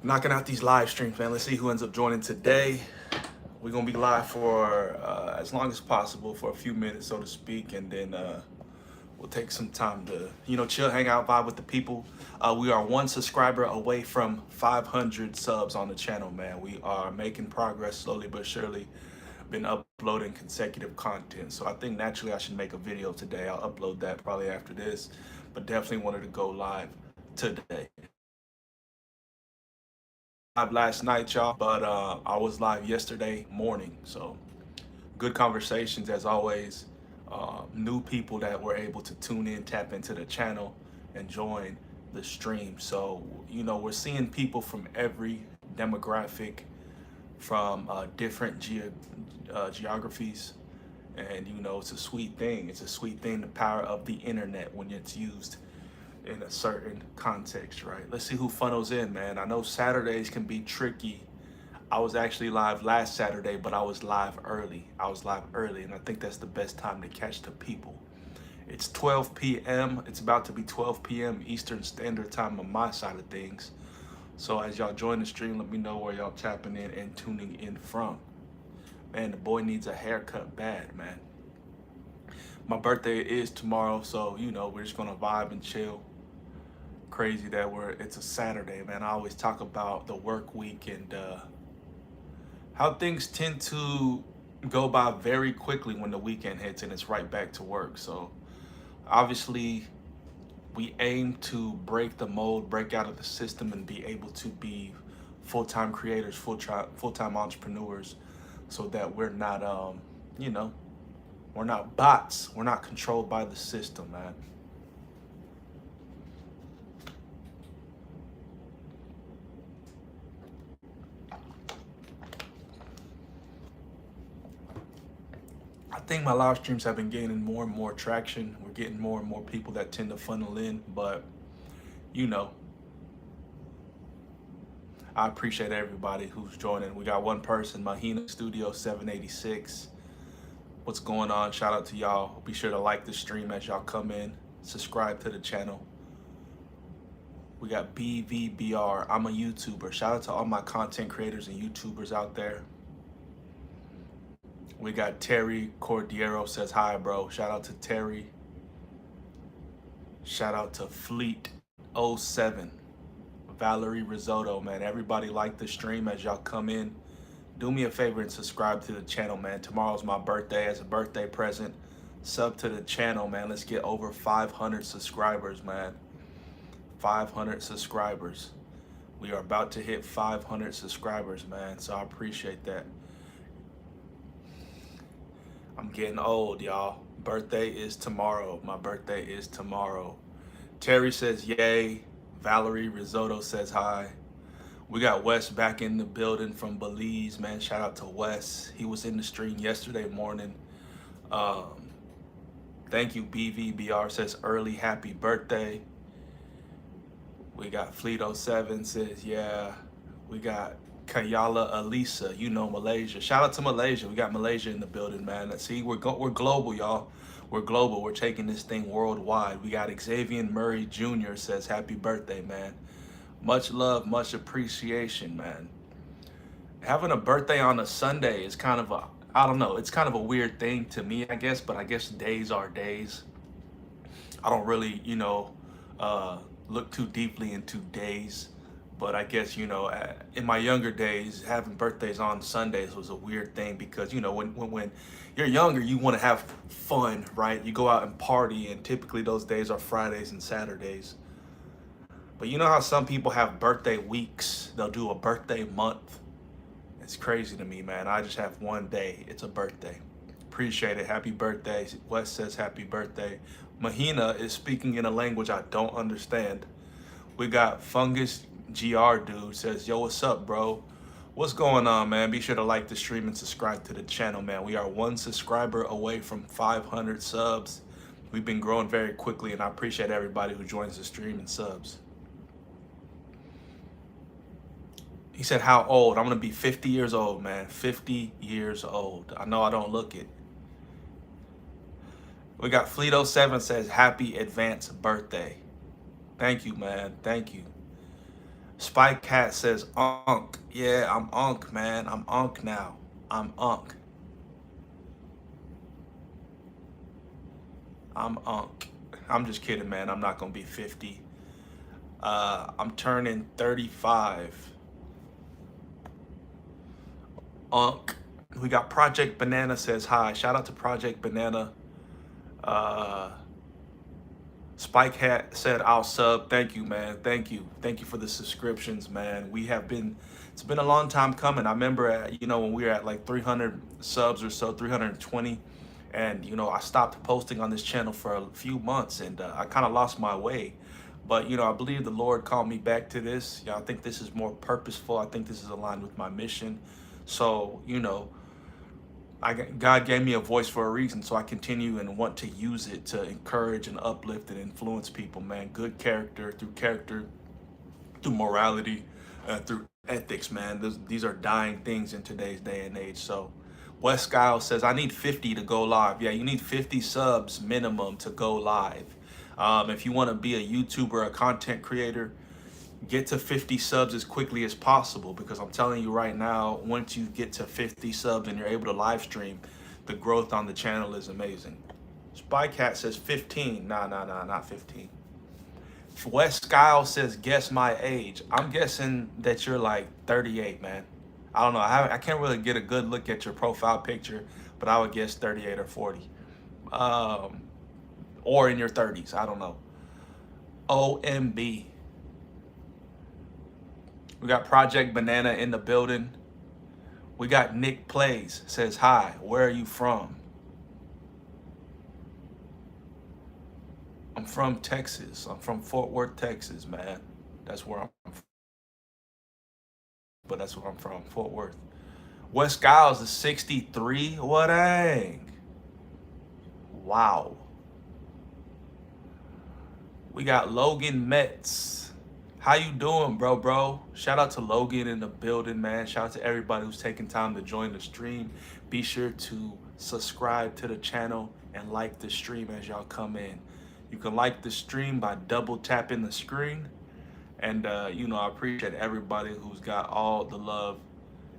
Knocking out these live streams, man. Let's see who ends up joining today. We're gonna be live for as long as possible, for a few minutes, so to speak, and then we'll take some time to, chill, hang out, vibe with the people. We are one subscriber away from 500 subs on the channel, man. We are making progress slowly but surely. Been uploading consecutive content, so I think naturally I should make a video today. I'll upload that probably after this, but definitely wanted to go live today. Live last night, y'all, but I was live yesterday morning. So good conversations as always. New people that were able to tune in, tap into the channel, and join the stream. So we're seeing people from every demographic, from different geographies, and it's a sweet thing. It's a sweet thing, the power of the internet when it's used in a certain context, right? Let's see who funnels in, man. I know Saturdays can be tricky. I was actually live last Saturday, but I was live early. And I think that's the best time to catch the people. It's 12 p.m. It's about to be 12 p.m. Eastern Standard Time on my side of things. So as y'all join the stream, let me know where y'all tapping in and tuning in from. Man, the boy needs a haircut bad, man. My birthday is tomorrow, so we're just gonna vibe and chill. Crazy that it's a Saturday, man. I always talk about the work week and how things tend to go by very quickly when the weekend hits and it's right back to work. So obviously we aim to break the mold, break out of the system, and be able to be full-time creators, full-time entrepreneurs, so that we're not we're not bots. We're not controlled by the system, man. I think my live streams have been gaining more and more traction. We're getting more and more people that tend to funnel in, but I appreciate everybody who's joining. We got one person, Mahina Studio 786. What's going on? Shout out to y'all. Be sure to like the stream as y'all come in. Subscribe to the channel. We got BVBR. I'm a YouTuber. Shout out to all my content creators and YouTubers out there. We got Terry Cordiero says hi, bro. Shout out to Terry. Shout out to Fleet07. Valerie Risotto, man. Everybody like the stream as y'all come in. Do me a favor and subscribe to the channel, man. Tomorrow's my birthday. As a birthday present, sub to the channel, man. Let's get over 500 subscribers, man. 500 subscribers. We are about to hit 500 subscribers, man. So I appreciate that. I'm getting old, y'all. Birthday is tomorrow. My birthday is tomorrow. Terry says yay. Valerie Risotto says hi. We got Wes back in the building from Belize, man. Shout out to Wes. He was in the stream yesterday morning. Thank you, BVBR says early happy birthday. We got Fleet07 says yeah. We got Kayala Alisa, Malaysia. Shout out to Malaysia. We got Malaysia in the building, man. Let's see, we're global, y'all. We're global. We're taking this thing worldwide. We got Xavier Murray Jr. says happy birthday, man. Much love, much appreciation, man. Having a birthday on a Sunday is kind of I don't know, it's kind of a weird thing to me, I guess, but I guess days are days. I don't really, look too deeply into days. But I guess, in my younger days, having birthdays on Sundays was a weird thing because, when you're younger, you want to have fun, right? You go out and party, and typically those days are Fridays and Saturdays. But you know how some people have birthday weeks? They'll do a birthday month. It's crazy to me, man. I just have one day. It's a birthday. Appreciate it. Happy birthday. Wes says happy birthday. Mahina is speaking in a language I don't understand. We got Fungus GR dude says, yo, what's up, bro? What's going on, man? Be sure to like the stream and subscribe to the channel, man. We are one subscriber away from 500 subs. We've been growing very quickly, and I appreciate everybody who joins the stream and subs. He said, how old? I'm going to be 50 years old, man. 50 years old. I know I don't look it. We got Fleet07 says, happy advanced birthday. Thank you, man. Thank you. Spike Cat says, Unk. Yeah, I'm Unk, man. I'm Unk now. I'm Unk. I'm Unk. I'm just kidding, man. I'm not going to be 50. I'm turning 35. Unk. We got Project Banana says hi. Shout out to Project Banana. Uh, Spike Hat said I'll sub. Thank you, man. Thank you. Thank you for the subscriptions, man. It's been a long time coming. I remember when we were at like 300 subs or so, 320. And, I stopped posting on this channel for a few months and I kind of lost my way. But, I believe the Lord called me back to this. I think this is more purposeful. I think this is aligned with my mission. So, God gave me a voice for a reason, so I continue and want to use it to encourage and uplift and influence people, man. Good character, through morality, through ethics, man. These are dying things in today's day and age. So, West Skyle says, I need 50 to go live. Yeah, you need 50 subs minimum to go live. If you want to be a YouTuber, a content creator, get to 50 subs as quickly as possible, because I'm telling you right now, once you get to 50 subs and you're able to live stream, the growth on the channel is amazing. Spycat says 15. Nah, not 15. West Skyle says guess my age. I'm guessing that you're like 38, man. I don't know. I can't really get a good look at your profile picture, but I would guess 38 or 40. Or in your 30s. I don't know. OMB. We got Project Banana in the building. We got Nick Plays says hi. Where are you from? I'm from Texas. I'm from Fort Worth, Texas, man. That's where I'm from. But that's where I'm from, Fort Worth. West Giles is 63. What dang? Wow. We got Logan Metz. How you doing, bro? Shout out to Logan in the building, man. Shout out to everybody who's taking time to join the stream. Be sure to subscribe to the channel and like the stream as y'all come in. You can like the stream by double tapping the screen. And, I appreciate everybody who's got all the love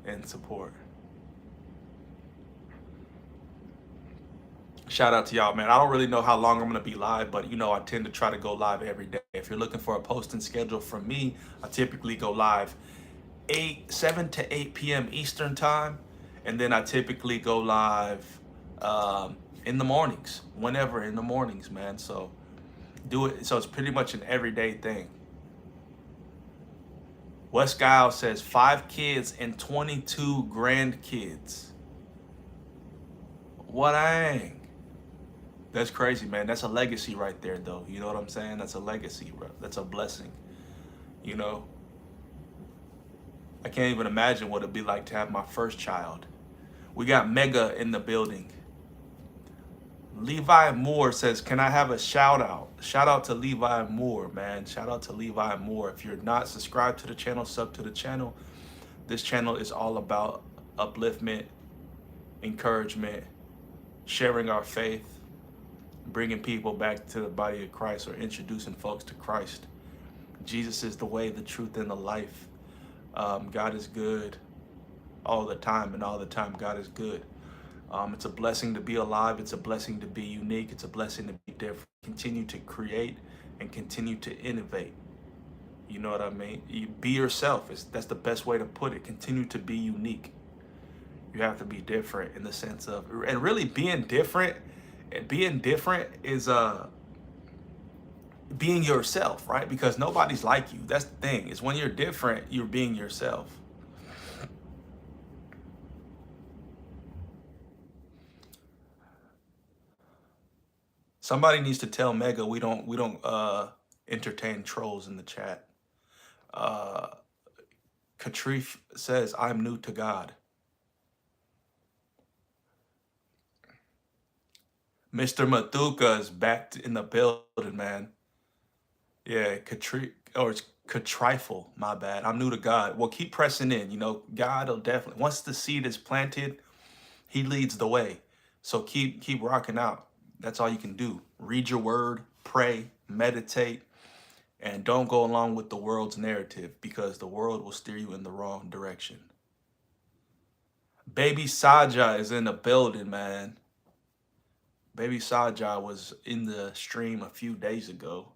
and support. Shout out to y'all, man. I don't really know how long I'm going to be live, but, I tend to try to go live every day. If you're looking for a posting schedule from me, I typically go live 7 to 8 p.m. Eastern time. And then I typically go live in the mornings, whenever in the mornings, man. So do it. So it's pretty much an everyday thing. West Giles says 5 kids and 22 grandkids. What dang? That's crazy, man. That's a legacy right there, though. You know what I'm saying? That's a legacy, bro. That's a blessing. I can't even imagine what it'd be like to have my first child. We got Mega in the building. Levi Moore says, can I have a shout out? Shout out to Levi Moore, man. Shout out to Levi Moore. If you're not subscribed to the channel, sub to the channel. This channel is all about upliftment, encouragement, sharing our faith, bringing people back to the body of Christ, or introducing folks to Christ. Jesus is the way, the truth, and the life. God is good all the time, and all the time God is good. It's a blessing to be alive. It's a blessing to be unique. It's a blessing to be different. Continue to create and continue to innovate. You know what I mean? You be yourself. That's the best way to put it. Continue to be unique. You have to be different in the sense of, and really being different is being yourself, right? Because nobody's like you. That's the thing. Is when you're different, you're being yourself. Somebody needs to tell Mega we don't entertain trolls in the chat. Katrif says, I'm new to God. Mr. Mathuka is back in the building, man. Yeah, it's Katrifle, my bad. I'm new to God. Well, keep pressing in. God will definitely, once the seed is planted, he leads the way. So keep rocking out. That's all you can do. Read your word, pray, meditate, And don't go along with the world's narrative, because the world will steer you in the wrong direction. Baby Saja is in the building, man. Baby Saja was in the stream a few days ago.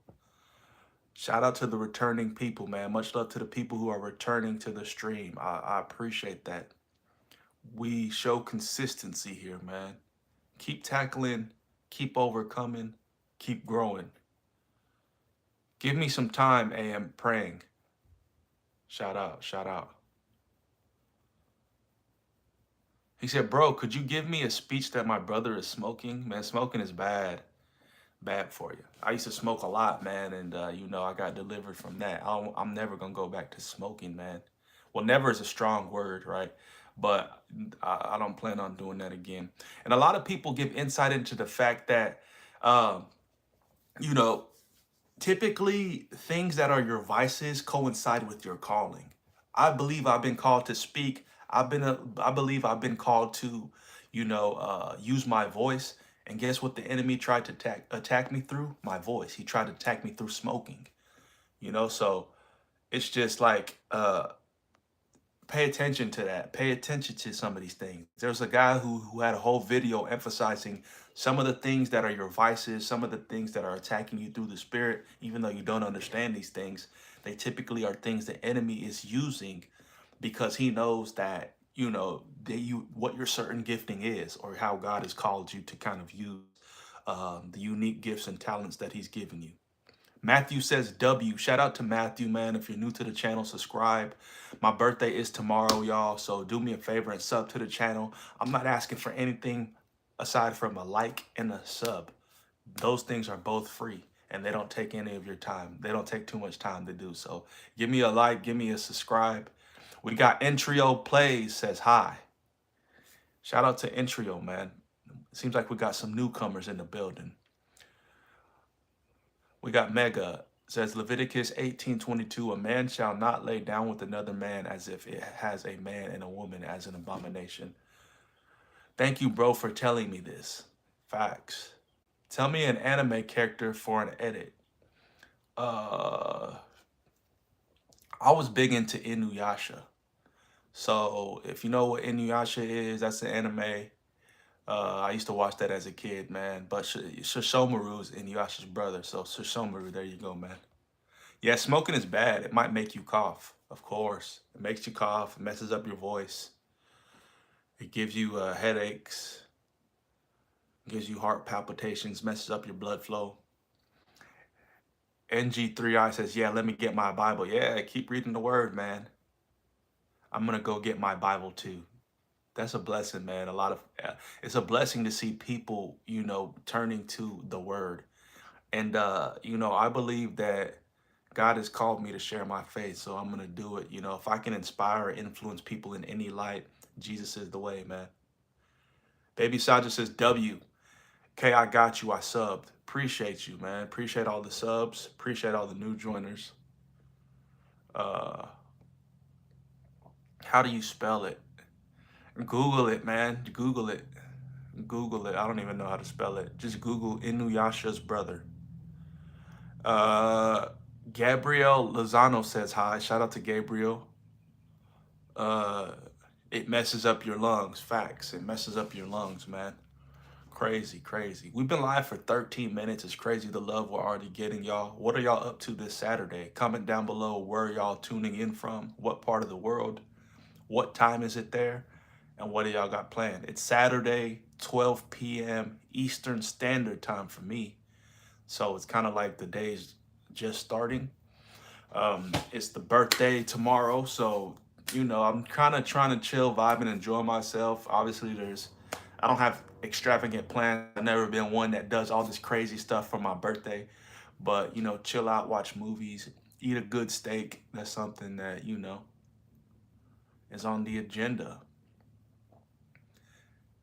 Shout out to the returning people, man. Much love to the people who are returning to the stream. I appreciate that. We show consistency here, man. Keep tackling, keep overcoming, keep growing. Give me some time, AM praying. Shout out, shout out. He said, bro, could you give me a speech that my brother is smoking? Man, smoking is bad. Bad for you. I used to smoke a lot, man, and I got delivered from that. I'm never gonna go back to smoking, man. Well, never is a strong word, right? But I don't plan on doing that again. And a lot of people give insight into the fact that, um, you know, typically things that are your vices coincide with your calling. I believe I've been called to speak. I believe I've been called to, use my voice. And guess what the enemy tried to attack me through? My voice. He tried to attack me through smoking. So it's just like, pay attention to that. Pay attention to some of these things. There's a guy who had a whole video emphasizing some of the things that are your vices, some of the things that are attacking you through the spirit, even though you don't understand these things. They typically are things the enemy is using because he knows that, what your certain gifting is, or how God has called you to kind of use the unique gifts and talents that he's given you. Matthew says W. Shout out to Matthew, man. If you're new to the channel, subscribe. My birthday is tomorrow, y'all. So do me a favor and sub to the channel. I'm not asking for anything aside from a like and a sub. Those things are both free and they don't take any of your time. They don't take too much time to do. So give me a like, give me a subscribe. We got Entrio Plays says hi. Shout out to Entrio, man. Seems like we got some newcomers in the building. We got Mega, says Leviticus 18:22, a man shall not lay down with another man as if it has a man and a woman as an abomination. Thank you, bro, for telling me this. Facts. Tell me an anime character for an edit. I was big into Inuyasha. So if you know what Inuyasha is, that's an anime. I used to watch that as a kid, man. But Shishomaru is Inuyasha's brother. So Shishomaru, there you go, man. Yeah, smoking is bad. It might make you cough, of course. It makes you cough. It messes up your voice. It gives you headaches. It gives you heart palpitations, messes up your blood flow. NG3I says, yeah, let me get my Bible. Yeah, keep reading the word, man. I'm going to go get my Bible too. That's a blessing, man. It's a blessing to see people, turning to the word. And, I believe that God has called me to share my faith, so I'm going to do it. If I can inspire or influence people in any light, Jesus is the way, man. Baby Saja says, W. K, I got you. I subbed. Appreciate you, man. Appreciate all the subs. Appreciate all the new joiners. How do you spell it? Google it, man. Google it. Google it. I don't even know how to spell it. Just Google Inuyasha's brother. Gabriel Lozano says hi. Shout out to Gabriel. It messes up your lungs. Facts. It messes up your lungs, man. Crazy, crazy. We've been live for 13 minutes. It's crazy the love we're already getting, y'all. What are y'all up to this Saturday? Comment down below where y'all tuning in from. What part of the world? What time is it there? And what do y'all got planned? It's Saturday, 12 p.m. Eastern Standard Time for me. So it's kind of like the day's just starting. It's the birthday tomorrow. So, I'm kind of trying to chill, vibe, and enjoy myself. Obviously, I don't have extravagant plans. I've never been one that does all this crazy stuff for my birthday. But, chill out, watch movies, eat a good steak. That's something that, is on the agenda.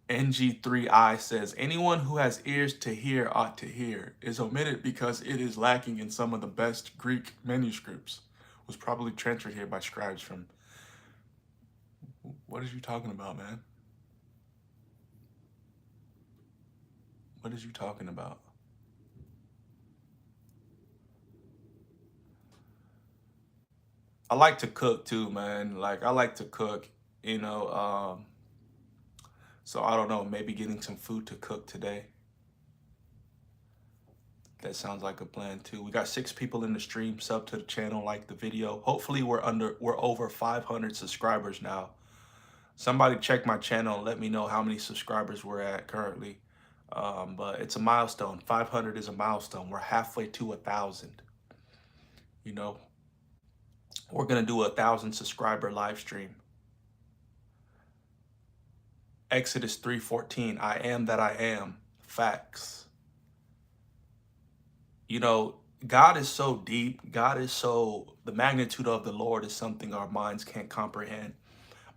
NG3I says, anyone who has ears to hear ought to hear is omitted because it is lacking in some of the best Greek manuscripts. Was probably transferred here by scribes from... What is you talking about, man? What is you talking about? I like to cook too, man. Like I like to cook, you know. So I don't know, maybe getting some food to cook today. That sounds like a plan too. We got 6 people in the stream. Sub to the channel, like the video. Hopefully we're over 500 subscribers now. Somebody check my channel and let me know how many subscribers we're at currently. But it's a milestone. 500 is a milestone. We're halfway to 1,000. You know, we're gonna do 1,000 subscriber live stream. Exodus 3:14. I am that I am. Facts. You know, God is so deep. The magnitude of the Lord is something our minds can't comprehend.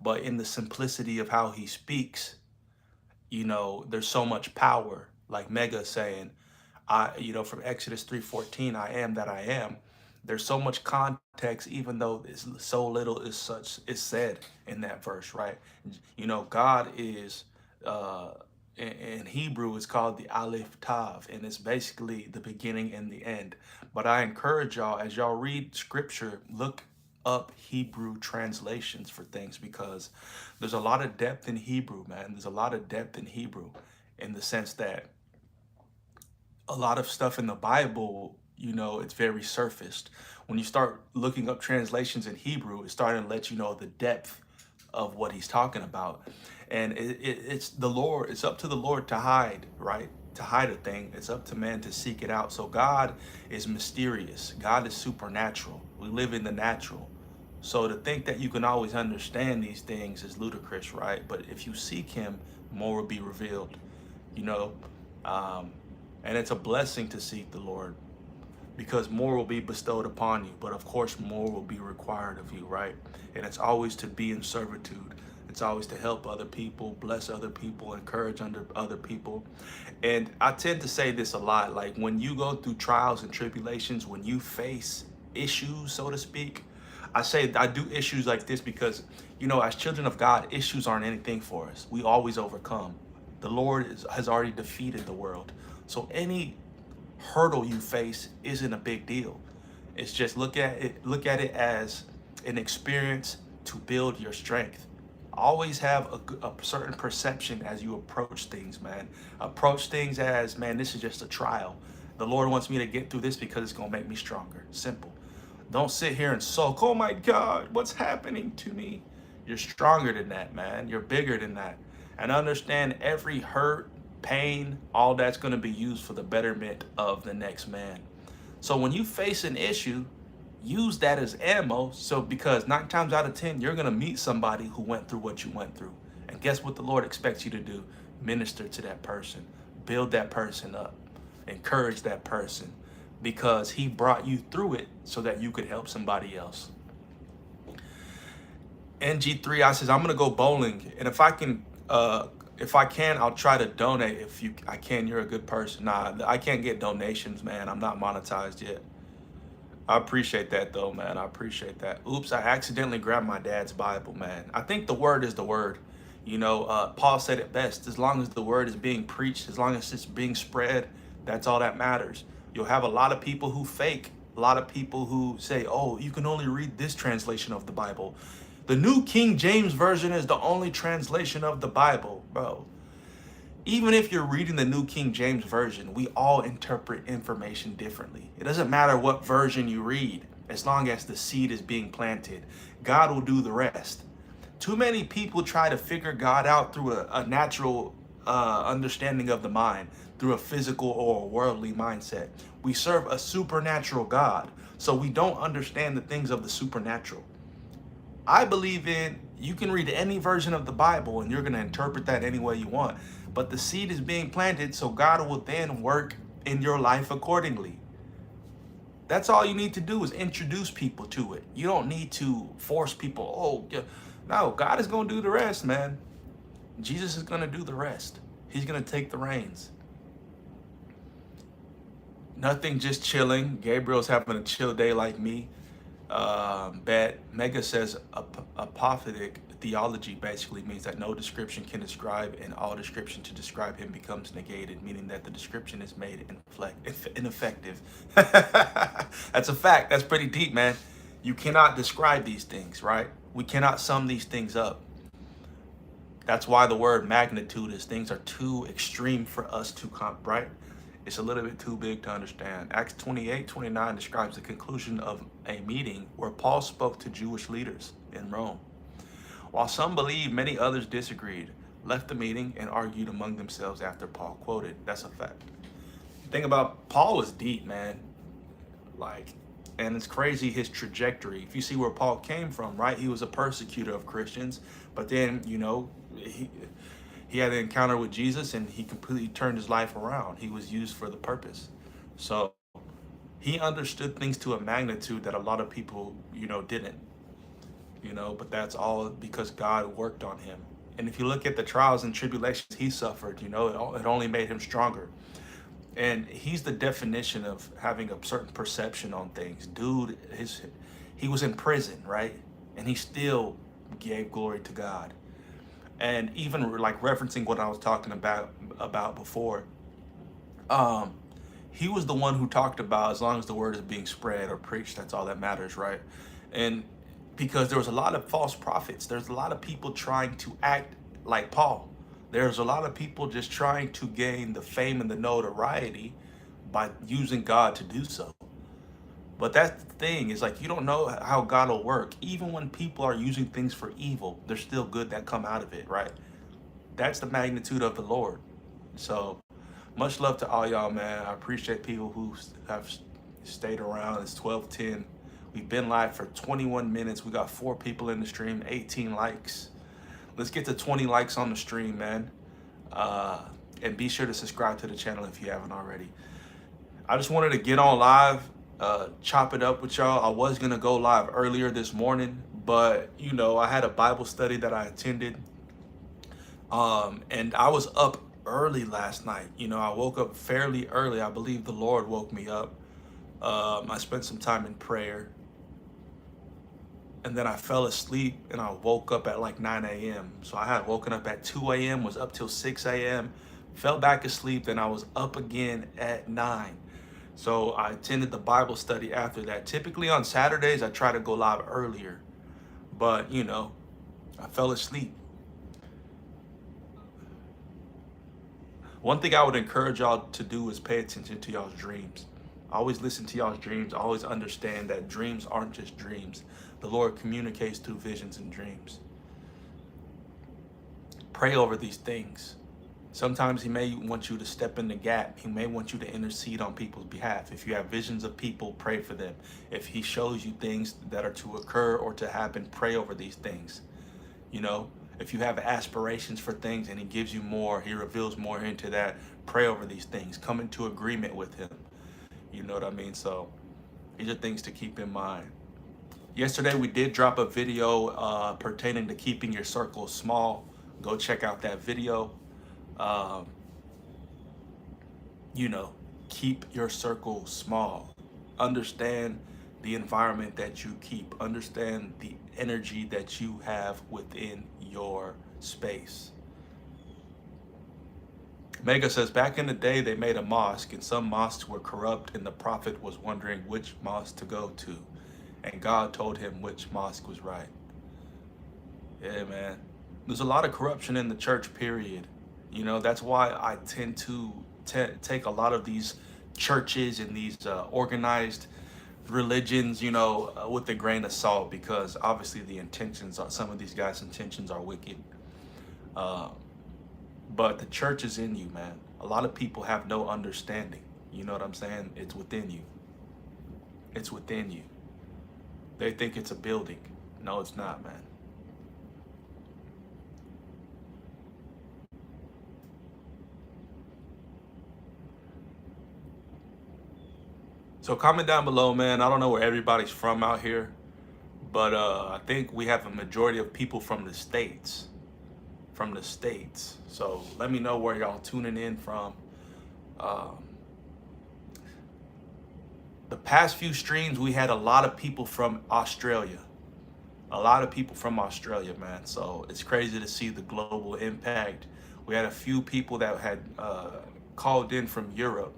But in the simplicity of how he speaks, you know, there's so much power. Like Mega saying, from Exodus 3:14, I am that I am. There's so much context, even though it's so little is said in that verse, right? You know, God is in Hebrew it's called the Aleph Tav, and it's basically the beginning and the end. But I encourage y'all, as y'all read scripture, look up Hebrew translations for things, because there's a lot of depth in Hebrew, man. There's a lot of depth in Hebrew in the sense that a lot of stuff in the Bible, you know, it's very surfaced. When you start looking up translations in Hebrew, it's starting to let you know the depth of what he's talking about. And it's the Lord, it's up to the Lord to hide, right? To hide a thing. It's up to man to seek it out. So God is mysterious. God is supernatural. We live in the natural. So to think that you can always understand these things is ludicrous, right? But if you seek him, more will be revealed, you know? And it's a blessing to seek the Lord, because more will be bestowed upon you. But of course, more will be required of you, right? And it's always to be in servitude. It's always to help other people, bless other people, encourage other people. And I tend to say this a lot, like when you go through trials and tribulations, when you face issues, so to speak, I do issues like this because, you know, as children of God, issues aren't anything for us. We always overcome. The Lord has already defeated the world. So any hurdle you face isn't a big deal. It's just look at it as an experience to build your strength. Always have a certain perception as you approach things, man. Approach things as, man, this is just a trial. The Lord wants me to get through this because it's going to make me stronger. Simple. Don't sit here and sulk. Oh my God, what's happening to me? You're stronger than that, man. You're bigger than that. And understand every hurt, pain, all that's going to be used for the betterment of the next man. So when you face an issue, use that as ammo. So because 9 times out of 10, you're going to meet somebody who went through what you went through. And guess what the Lord expects you to do? Minister to that person. Build that person up. Encourage that person, because he brought you through it so that you could help somebody else. NG3, I says, I'm going to go bowling. And if I can, I'll try to donate. I can, you're a good person. Nah, I can't get donations, man. I'm not monetized yet. I appreciate that though, man. I appreciate that. Oops, I accidentally grabbed my dad's Bible, man. I think the word is the word. You know, Paul said it best. As long as the word is being preached, as long as it's being spread, that's all that matters. You'll have a lot of people who fake, a lot of people who say, oh, you can only read this translation of the Bible. The New King James Version is the only translation of the Bible, bro. Even if you're reading the New King James Version, we all interpret information differently. It doesn't matter what version you read, as long as the seed is being planted. God will do the rest. Too many people try to figure God out through a natural understanding of the mind, through a physical or a worldly mindset. We serve a supernatural God, so we don't understand the things of the supernatural. I believe you can read any version of the Bible and you're going to interpret that any way you want. But the seed is being planted, so God will then work in your life accordingly. That's all you need to do, is introduce people to it. You don't need to force people. No, God is going to do the rest, man. Jesus is going to do the rest. He's going to take the reins. Nothing, just chilling. Gabriel's having a chill day like me. But Mega says apophatic theology basically means that no description can describe, and all description to describe him becomes negated, meaning that the description is made ineffective. That's a fact. That's pretty deep, man. You cannot describe these things, right? We cannot sum these things up. That's why the word magnitude is things are too extreme for us to comp, right? It's a little bit too big to understand. Acts 28:29 describes the conclusion of a meeting where Paul spoke to Jewish leaders in Rome. While some believed, many others disagreed, left the meeting, and argued among themselves after Paul quoted. That's a fact. The thing about Paul was deep, man. Like, and it's crazy his trajectory. If you see where Paul came from, right? He was a persecutor of Christians, but then, he had an encounter with Jesus and he completely turned his life around. He was used for the purpose. So he understood things to a magnitude that a lot of people, didn't, but that's all because God worked on him. And if you look at the trials and tribulations he suffered, it only made him stronger. And he's the definition of having a certain perception on things. Dude, he was in prison, right? And he still gave glory to God. And even like referencing what I was talking about before, he was the one who talked about as long as the word is being spread or preached, that's all that matters, right? And because there was a lot of false prophets, there's a lot of people trying to act like Paul. There's a lot of people just trying to gain the fame and the notoriety by using God to do so. But that thing is like, you don't know how God will work. Even when people are using things for evil, there's still good that come out of it, right? That's the magnitude of the Lord. So much love to all y'all, man. I appreciate people who have stayed around. It's 12:10. We've been live for 21 minutes. We got 4 people in the stream, 18 likes. Let's get to 20 likes on the stream, man. And be sure to subscribe to the channel if you haven't already. I just wanted to get on live, chop it up with y'all. I was going to go live earlier this morning, but, I had a Bible study that I attended. And I was up early last night. I woke up fairly early. I believe the Lord woke me up. I spent some time in prayer. And then I fell asleep and I woke up at like 9 a.m. So I had woken up at 2 a.m., was up till 6 a.m., fell back asleep, then I was up again at 9. So I attended the Bible study after that. Typically on Saturdays, I try to go live earlier, but I fell asleep. One thing I would encourage y'all to do is pay attention to y'all's dreams. Always listen to y'all's dreams. Always understand that dreams aren't just dreams. The Lord communicates through visions and dreams. Pray over these things. Sometimes he may want you to step in the gap. He may want you to intercede on people's behalf. If you have visions of people, pray for them. If he shows you things that are to occur or to happen, pray over these things. If you have aspirations for things and he gives you more, he reveals more into that, pray over these things. Come into agreement with him. You know what I mean? So these are things to keep in mind. Yesterday, we did drop a video pertaining to keeping your circle small. Go check out that video. Keep your circle small. Understand the environment that you keep. Understand the energy that you have within your space. Mega says, back in the day, they made a mosque and some mosques were corrupt and the prophet was wondering which mosque to go to. And God told him which mosque was right. Yeah, man. There's a lot of corruption in the church, period. That's why I tend to take a lot of these churches and these organized religions, with a grain of salt, because obviously some of these guys' intentions are wicked. But the church is in you, man. A lot of people have no understanding. You know what I'm saying? It's within you. It's within you. They think it's a building. No, it's not, man. So comment down below, man. I don't know where everybody's from out here, but I think we have a majority of people from the States. So let me know where y'all tuning in from. The past few streams, we had a lot of people from Australia. Man. So it's crazy to see the global impact. We had a few people that had called in from Europe.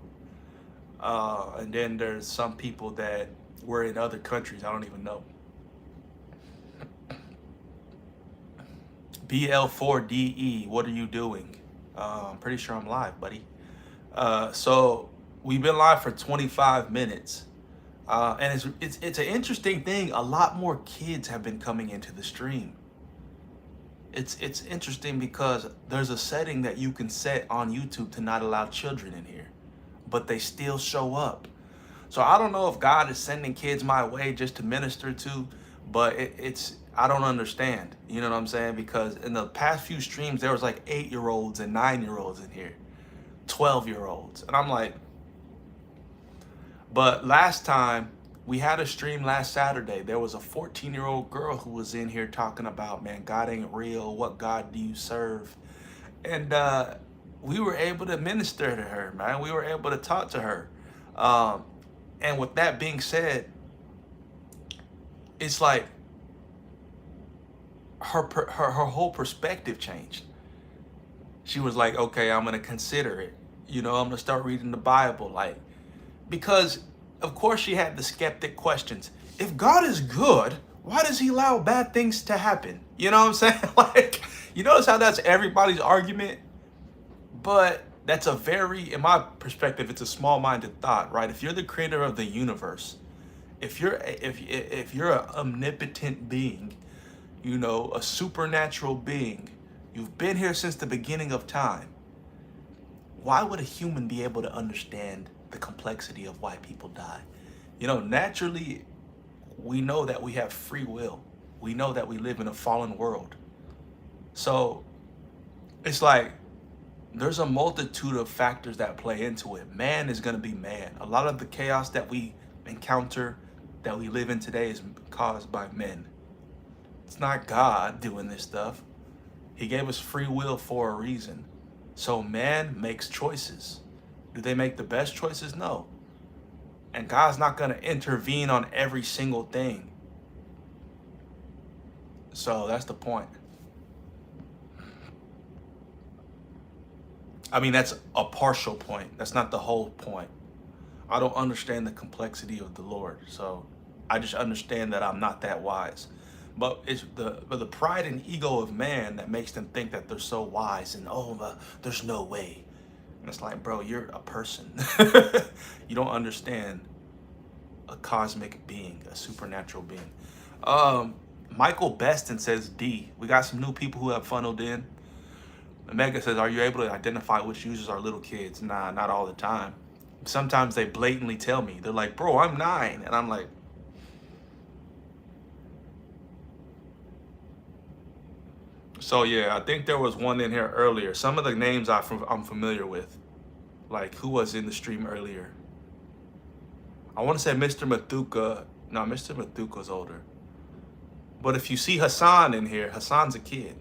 And then there's some people that were in other countries. I don't even know. BL4DE, what are you doing? I'm pretty sure I'm live, buddy. So we've been live for 25 minutes. And it's an interesting thing. A lot more kids have been coming into the stream. It's interesting because there's a setting that you can set on YouTube to not allow children in here, but they still show up. So I don't know if God is sending kids my way just to minister to, but it's I don't understand. You know what I'm saying? Because in the past few streams, there was like 8-year-olds and 9-year-olds in here, 12-year-olds, and I'm like, but last time we had a stream last Saturday, there was a 14-year-old girl who was in here talking about, man, God ain't real. What God do you serve? And we were able to minister to her, man. We were able to talk to her. And with that being said, it's like her whole perspective changed. She was like, okay, I'm gonna consider it. You know, I'm gonna start reading the Bible, like, because of course she had the skeptic questions. If God is good, why does he allow bad things to happen? You know what I'm saying? Like, you notice how that's everybody's argument? But that's a very, in my perspective, it's a small-minded thought, right? If you're the creator of the universe, if you're an omnipotent being, you know, a supernatural being, you've been here since the beginning of time, why would a human be able to understand the complexity of why people die? You know, naturally, we know that we have free will. We know that we live in a fallen world. So it's like there's a multitude of factors that play into it. Man is going to be man. A lot of the chaos that we encounter, that we live in today, is caused by men. It's not God doing this stuff. He gave us free will for a reason. So man makes choices. Do they make the best choices? No. And God's not going to intervene on every single thing. So that's the point. I mean, that's a partial point. That's not the whole point. I don't understand the complexity of the Lord. So I just understand that I'm not that wise. But it's the pride and ego of man that makes them think that they're so wise and, there's no way. And it's like, bro, you're a person. You don't understand a cosmic being, a supernatural being. Michael Beston says D. We got some new people who have funneled in. Mega says, are you able to identify which users are little kids? Nah, not all the time. Sometimes they blatantly tell me. They're like, bro, I'm 9. And I'm like, so yeah, I think there was one in here earlier. Some of the names I'm familiar with. Like, who was in the stream earlier? I want to say Mr. Mathuka. No, Mr. Mathuka's older. But if you see Hassan in here, Hassan's a kid.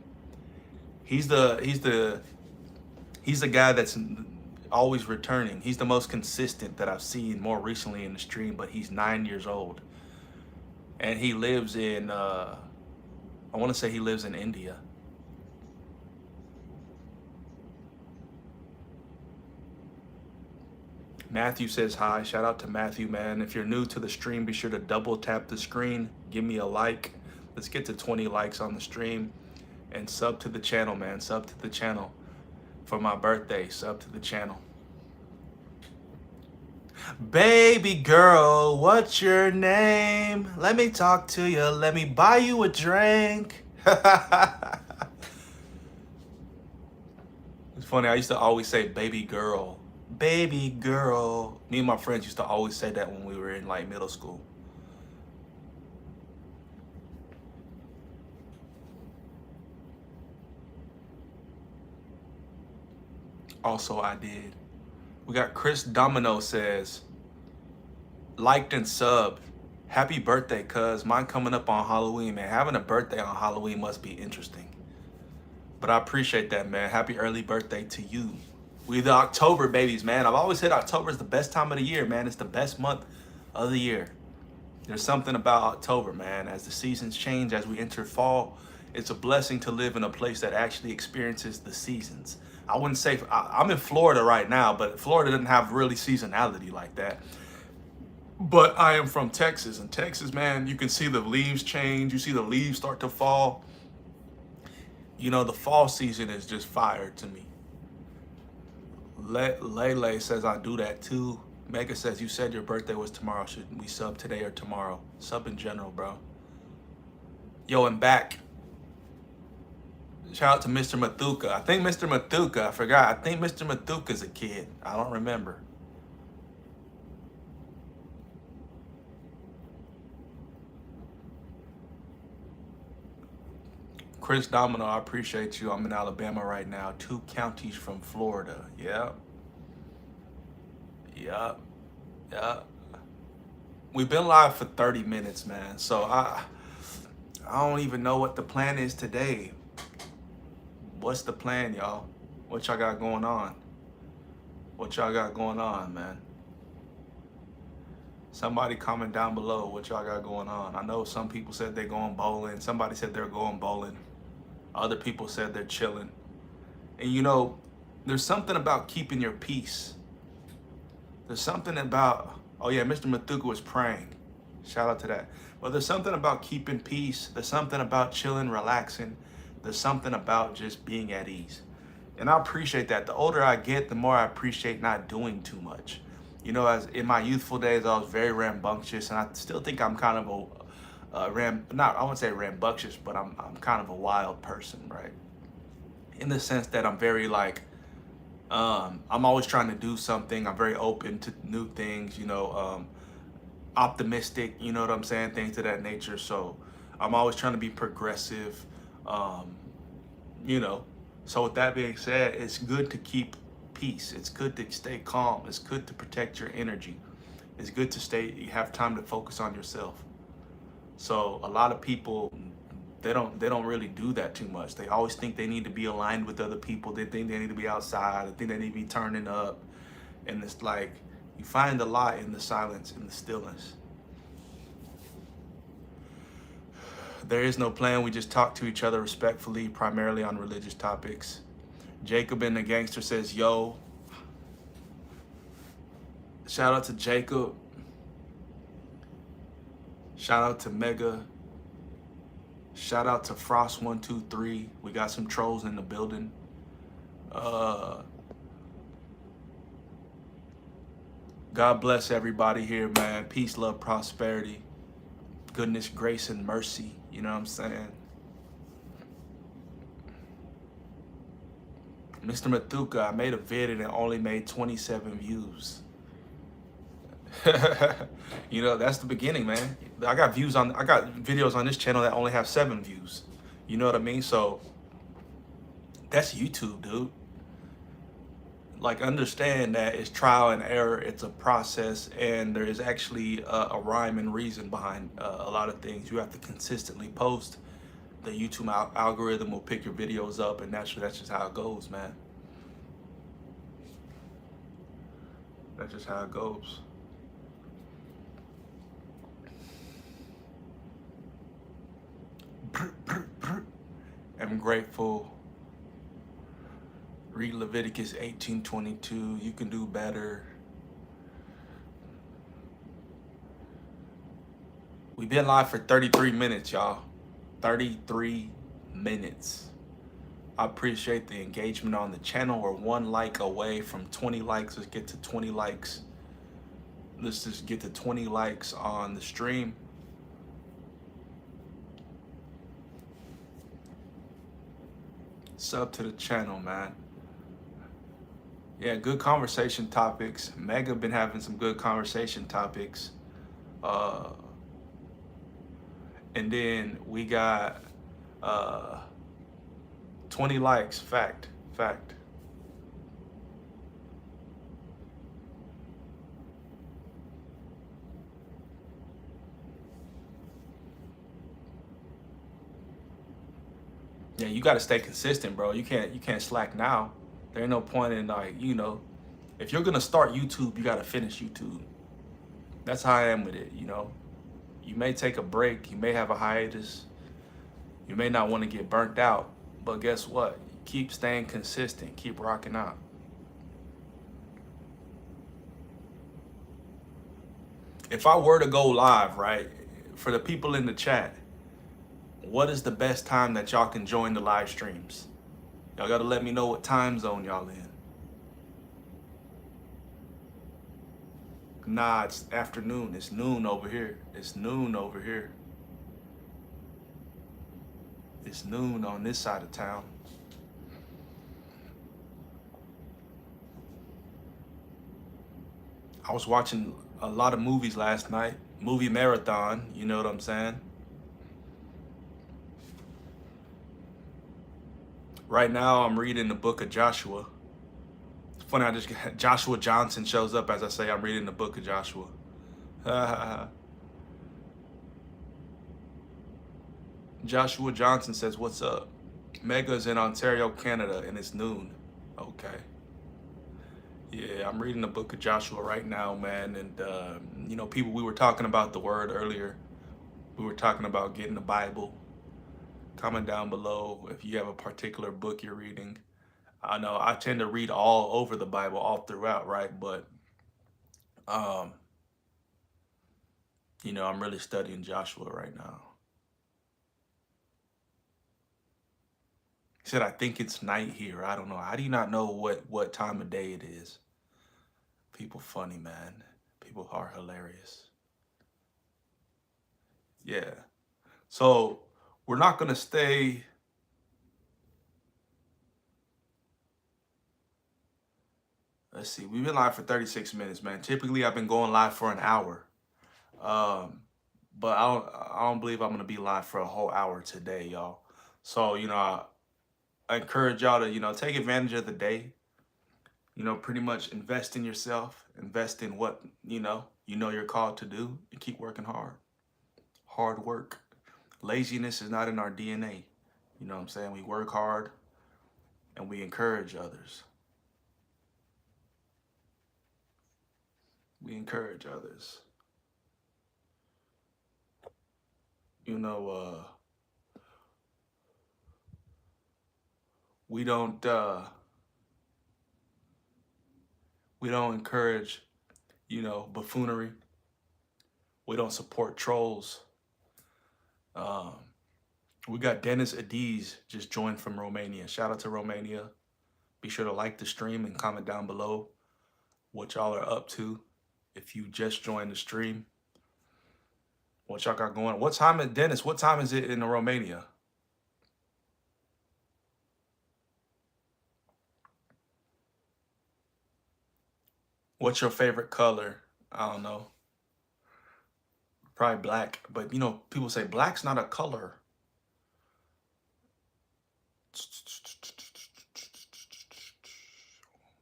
He's the guy that's always returning. He's the most consistent that I've seen more recently in the stream, but he's 9 years old. And he lives in, I want to say he lives in India. Matthew says hi. Shout out to Matthew, man. If you're new to the stream, be sure to double tap the screen. Give me a like. Let's get to 20 likes on the stream. And sub to the channel, man. Sub to the channel. For my birthday, sub to the channel. Baby girl, what's your name? Let me talk to you. Let me buy you a drink. It's funny. I used to always say baby girl. Baby girl. Me and my friends used to always say that when we were in like middle school. Also, I did. We got Chris Domino says, liked and subbed. Happy birthday, cuz. Mine coming up on Halloween, man. Having a birthday on Halloween must be interesting. But I appreciate that, man. Happy early birthday to you. We the October babies, man. I've always said October is the best time of the year, man. It's the best month of the year. There's something about October, man. As the seasons change, as we enter fall, it's a blessing to live in a place that actually experiences the seasons. I wouldn't say, I'm in Florida right now, but Florida doesn't have really seasonality like that. But I am from Texas, and Texas, man, you can see the leaves change. You see the leaves start to fall. You know, the fall season is just fire to me. Lele says I do that too. Mega says you said your birthday was tomorrow. Should we sub today or tomorrow? Sub in general, bro. Yo, and back. Shout out to Mr. Mathuka. I think Mr. Mathuka, I forgot. I think Mr. Mathuka's a kid. I don't remember. Chris Domino, I appreciate you. I'm in Alabama right now. 2 counties from Florida. Yep. Yep. Yep. We've been live for 30 minutes, man. So I don't even know what the plan is today. What's the plan, y'all? What y'all got going on? What y'all got going on, man? Somebody comment down below what y'all got going on. I know some people said they're going bowling. Somebody said they're going bowling. Other people said they're chilling. And you know, there's something about keeping your peace. There's something about, oh yeah, Mr. Mathuka was praying. Shout out to that. But there's something about keeping peace. There's something about chilling, relaxing. There's something about just being at ease. And I appreciate that. The older I get, the more I appreciate not doing too much. You know, as in my youthful days, I was very rambunctious, and I still think I'm kind of I wouldn't say rambunctious, but I'm kind of a wild person, right? In the sense that I'm very like, I'm always trying to do something. I'm very open to new things, you know, optimistic, you know what I'm saying? Things of that nature. So I'm always trying to be progressive, you know. So with that being said, it's good to keep peace. It's good to stay calm. It's good to protect your energy. It's good to you have time to focus on yourself. So a lot of people, they don't really do that too much. They always think they need to be aligned with other people. They think they need to be outside. They think they need to be turning up. And it's like, you find a lot in the silence, in the stillness. There is no plan. We just talk to each other respectfully, primarily on religious topics. Jacob and the Gangster says, yo. Shout out to Jacob. Shout out to Mega. Shout out to Frost123. We got some trolls in the building. God bless everybody here, man. Peace, love, prosperity, goodness, grace, and mercy. You know what I'm saying? Mr. Mathuka, I made a vid and it only made 27 views. You know, that's the beginning, man. I got videos on this channel that only have 7 views. You know what I mean? So that's YouTube, dude. Like, understand that it's trial and error. It's a process, and there is actually a rhyme and reason behind a lot of things. You have to consistently post. The YouTube algorithm will pick your videos up, and that's just how it goes, man. That's just how it goes. I'm grateful. Read Leviticus 18:22. You can do better. We've been live for 33 minutes, y'all. 33 minutes. I appreciate the engagement on the channel. We're 1 like away from 20 likes. Let's get to 20 likes. Let's just get to 20 likes on the stream. Sub to the channel, man. Yeah, good conversation topics. Mega been having some good conversation topics. And then we got 20 likes. Fact. Yeah, you got to stay consistent, bro. You can't slack now. There ain't no point in, like, you know, if you're gonna start YouTube, you got to finish YouTube. That's how I am with it, you know. You may take a break, you may have a hiatus, you may not want to get burnt out, but guess what? Keep staying consistent, keep rocking out. If I were to go live, right, for the people in the chat, What is the best time that y'all can join the live streams? Y'all gotta let me know what time zone y'all in. Nah, it's afternoon. It's noon over here. It's noon over here. It's noon on this side of town. I was watching a lot of movies last night. Movie marathon, you know what I'm saying? Right now I'm reading the book of Joshua. It's funny, I just Joshua Johnson shows up as I say I'm reading the book of Joshua. Joshua Johnson says, "What's up?" Mega's in Ontario, Canada, and it's noon. Okay. Yeah, I'm reading the book of Joshua right now, man. And, people, we were talking about the word earlier. We were talking about getting the Bible. Comment down below if you have a particular book you're reading. I know I tend to read all over the Bible, all throughout, right? But, um, I'm really studying Joshua right now. He said, I think it's night here. I don't know. How do you not know what time of day it is? People funny, man. People are hilarious. Yeah. So we're not going to stay. Let's see. We've been live for 36 minutes, man. Typically, I've been going live for an hour. But I don't believe I'm going to be live for a whole hour today, y'all. So, I encourage y'all to, take advantage of the day. Pretty much invest in yourself, invest in what, you're called to do, and keep working hard. Hard work. Laziness is not in our DNA. You know what I'm saying? We work hard and we encourage others. We encourage others. We don't encourage, buffoonery. We don't support trolls. We got Dennis Adiz just joined from Romania. Shout out to Romania. Be sure to like the stream and comment down below what y'all are up to. If you just joined the stream, what y'all got going. What time is Dennis? What time is it in Romania? What's your favorite color? I don't know. Probably black. But people say black's not a color.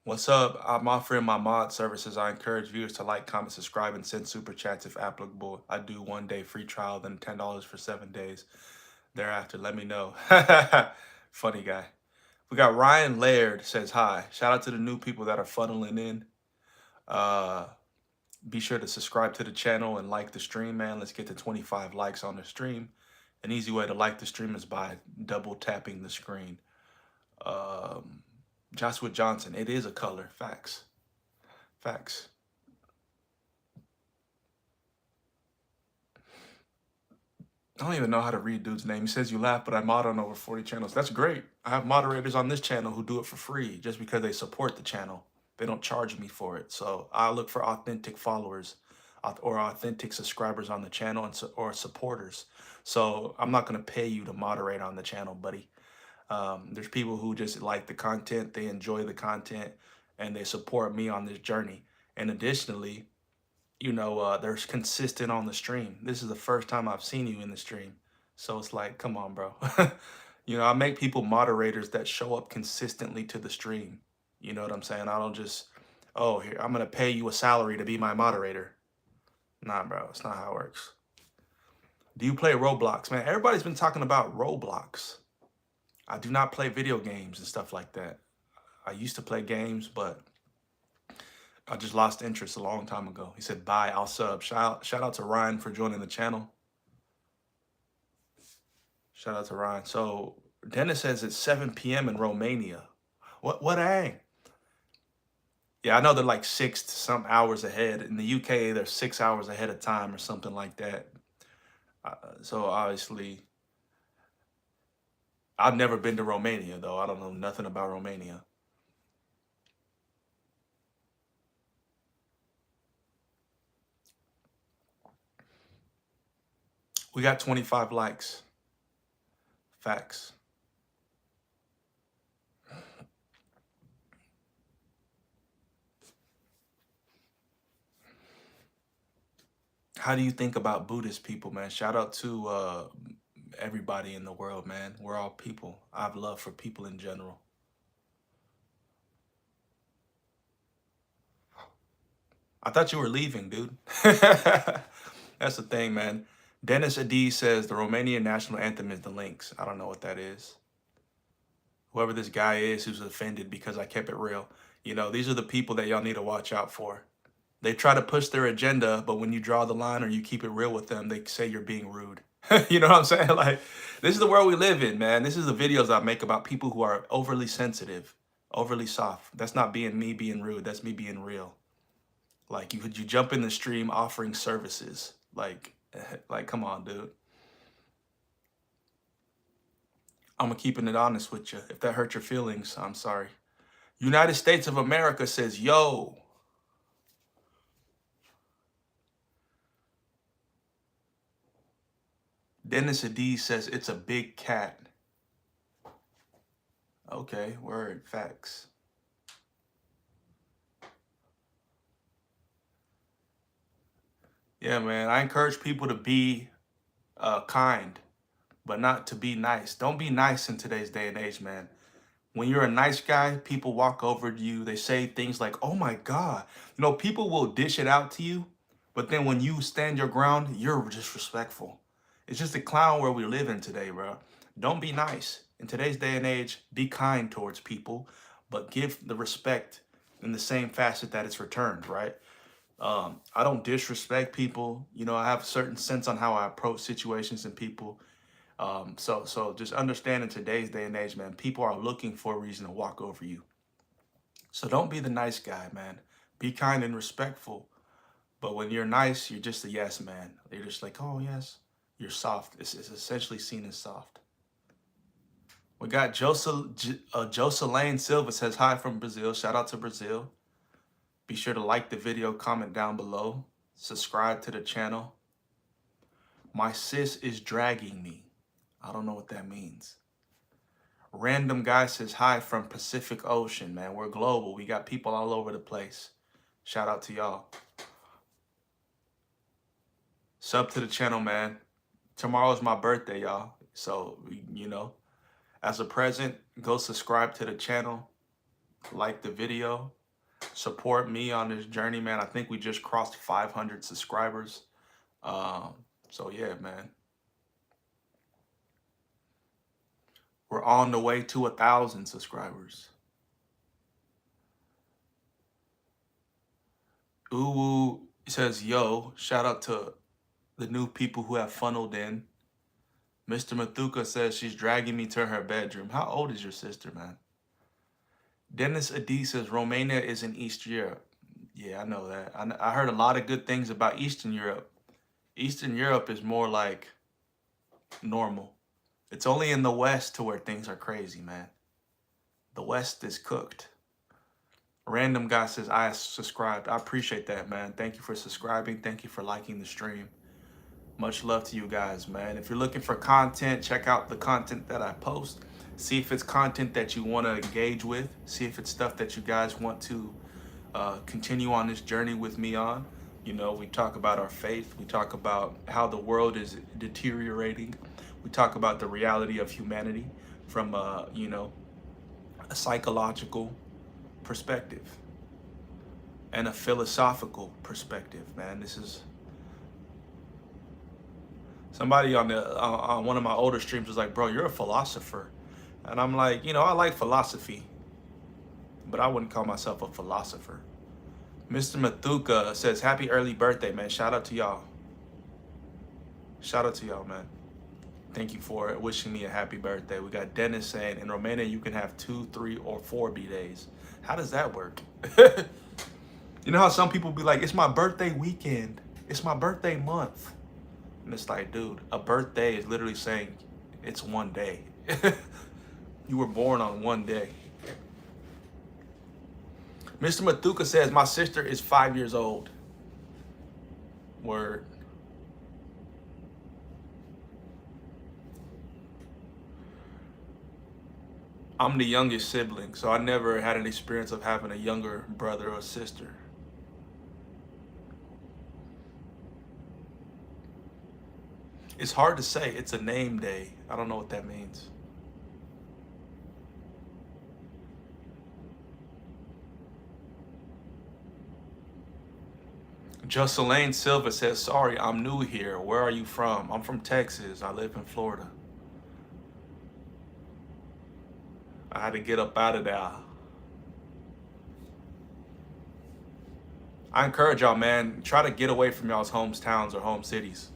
What's up? I'm offering my mod services. I encourage viewers to like, comment, subscribe, and send super chats if applicable. I do 1 day free trial, then $10 for 7 days. Thereafter, let me know. Funny guy. We got Ryan Laird says hi. Shout out to the new people that are funneling in. Be sure to subscribe to the channel and like the stream, man. Let's get to 25 likes on the stream. An easy way to like the stream is by double tapping the screen. Joshua Johnson, it is a color. Facts. Facts. I don't even know how to read dude's name. He says you laugh, but I mod on over 40 channels. That's great. I have moderators on this channel who do it for free just because they support the channel. They don't charge me for it. So I look for authentic followers or authentic subscribers on the channel or supporters. So I'm not going to pay you to moderate on the channel, buddy. There's people who just like the content, they enjoy the content, and they support me on this journey. And additionally, they're consistent on the stream. This is the first time I've seen you in the stream. So it's like, come on, bro. I make people moderators that show up consistently to the stream. You know what I'm saying? I don't just, oh, here, I'm going to pay you a salary to be my moderator. Nah, bro, it's not how it works. Do you play Roblox? Man, everybody's been talking about Roblox. I do not play video games and stuff like that. I used to play games, but I just lost interest a long time ago. He said, bye, I'll sub. Shout out to Ryan for joining the channel. Shout out to Ryan. So Dennis says it's 7 p.m. in Romania. What hang? Yeah, I know they're like 6 to some hours ahead. In the UK, they're 6 hours ahead of time or something like that. So obviously, I've never been to Romania, though. I don't know nothing about Romania. We got 25 likes. Facts. How do you think about Buddhist people, man? Shout out to everybody in the world, man. We're all people. I have love for people in general. I thought you were leaving, dude. That's the thing, man. Dennis Adi says the Romanian national anthem is the Lynx. I don't know what that is. Whoever this guy is who's offended because I kept it real. You know, these are the people that y'all need to watch out for. They try to push their agenda, but when you draw the line or you keep it real with them, they say you're being rude. You know what I'm saying? Like, this is the world we live in, man. This is the videos I make about people who are overly sensitive, overly soft. That's not being me being rude. That's me being real. Like, you jump in the stream offering services. Like, come on, dude. I'm keeping it honest with you. If that hurt your feelings, I'm sorry. United States of America says, yo. Dennis Adi says it's a big cat. Okay, word, facts. Yeah, man, I encourage people to be kind, but not to be nice. Don't be nice in today's day and age, man. When you're a nice guy, people walk over to you. They say things like, oh my God. You know, people will dish it out to you, but then when you stand your ground, you're disrespectful. It's just a clown where we live in today, bro. Don't be nice. In today's day and age, be kind towards people, but give the respect in the same facet that it's returned, right? I don't disrespect people. You know, I have a certain sense on how I approach situations and people. So just understand in today's day and age, man, people are looking for a reason to walk over you. So don't be the nice guy, man. Be kind and respectful. But when you're nice, you're just a yes man. You're just like, oh yes, you're soft. It's essentially seen as soft. We got Jocelyn Silva says hi from Brazil. Shout out to Brazil. Be sure to like the video, comment down below, subscribe to the channel. My sis is dragging me. I don't know what that means. Random guy says hi from Pacific Ocean, man. We're global. We got people all over the place. Shout out to y'all. Sub to the channel, man. Tomorrow's my birthday, y'all. So, you know, as a present, go subscribe to the channel, like the video, support me on this journey, man. I think we just crossed 500 subscribers. So yeah, man. We're on the way to 1,000 subscribers. Uwu says, yo, shout out to the new people who have funneled in. Mr. Mathuka says she's dragging me to her bedroom. How old is your sister, man? Dennis Adi says Romania is in East Europe. Yeah, I know that. I heard a lot of good things about Eastern Europe. Eastern Europe is more like normal. It's only in the West to where things are crazy, man. The West is cooked. Random guy says, I subscribed. I appreciate that, man. Thank you for subscribing. Thank you for liking the stream. Much love to you guys, man. If you're looking for content, check out the content that I post. See if it's content that you want to engage with. See if it's stuff that you guys want to continue on this journey with me on. You know, we talk about our faith. We talk about how the world is deteriorating. We talk about the reality of humanity from, you know, a psychological perspective and a philosophical perspective, man. This is somebody on one of my older streams was like, bro, you're a philosopher. And I'm like, you know, I like philosophy, but I wouldn't call myself a philosopher. Mr. Mathuka says, happy early birthday, man. Shout out to y'all. Shout out to y'all, man. Thank you for wishing me a happy birthday. We got Dennis saying, in Romania, you can have 2, 3, or 4 B-days. How does that work? You know how some people be like, it's my birthday weekend. It's my birthday month. And it's like, dude, a birthday is literally saying it's one day. You were born on one day. Mr. Mathuka says, my sister is 5 years old. Word. I'm the youngest sibling, so I never had an experience of having a younger brother or sister. It's hard to say. It's a name day. I don't know what that means. Jocelyn Silva says, sorry, I'm new here. Where are you from? I'm from Texas. I live in Florida. I had to get up out of there. I encourage y'all, man, try to get away from y'all's hometowns or home cities.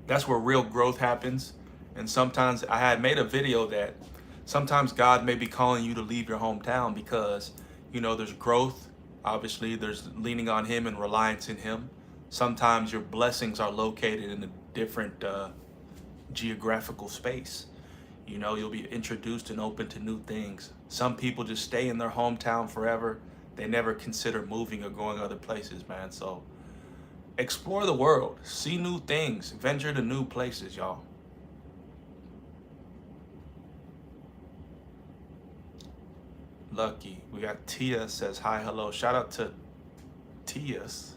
That's where real growth happens. And sometimes I had made a video that sometimes God may be calling you to leave your hometown because, you know, there's growth. Obviously, there's leaning on him and reliance in him. Sometimes your blessings are located in a different geographical space. You know, you'll be introduced and open to new things. Some people just stay in their hometown forever. They never consider moving or going other places, man. So explore the world, see new things, venture to new places, y'all. Lucky. We got Tia says hi, hello. Shout out to Tia's.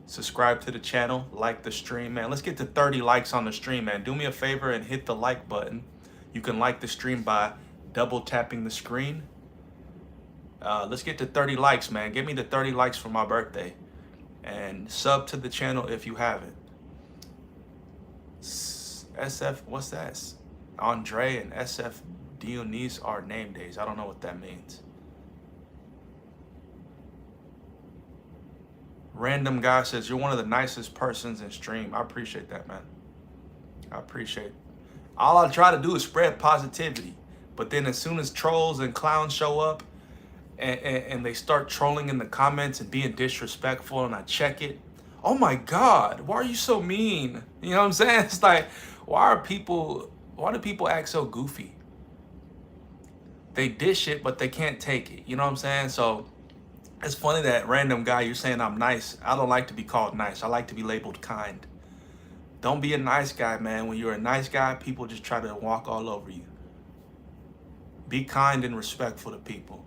Subscribe to the channel, like the stream, man. Let's get to 30 likes on the stream, man. Do me a favor and hit the like button. You can like the stream by double tapping the screen. Let's get to 30 likes, man. Give me the 30 likes for my birthday. And sub to the channel if you haven't. SF, what's that? Andre and SF Dionys are name days. I don't know what that means. Random guy says, you're one of the nicest persons in stream. I appreciate that, man. I appreciate it. All I try to do is spread positivity. But then as soon as trolls and clowns show up and they start trolling in the comments and being disrespectful and I check it, oh my God, why are you so mean? You know what I'm saying? It's like, why do people act so goofy? They dish it, but they can't take it. You know what I'm saying? So it's funny that random guy, you're saying I'm nice. I don't like to be called nice. I like to be labeled kind. Don't be a nice guy, man. When you're a nice guy, people just try to walk all over you. Be kind and respectful to people.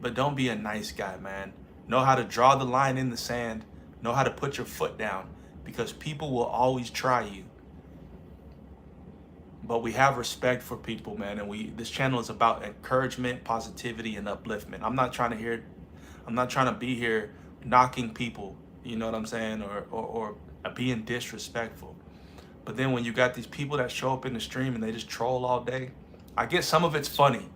But don't be a nice guy, man. Know how to draw the line in the sand. Know how to put your foot down. Because people will always try you. But we have respect for people, man. And this channel is about encouragement, positivity, and upliftment. I'm not trying to be here knocking people, you know what I'm saying, or being disrespectful. But then when you got these people that show up in the stream and they just troll all day, I get some of it's funny.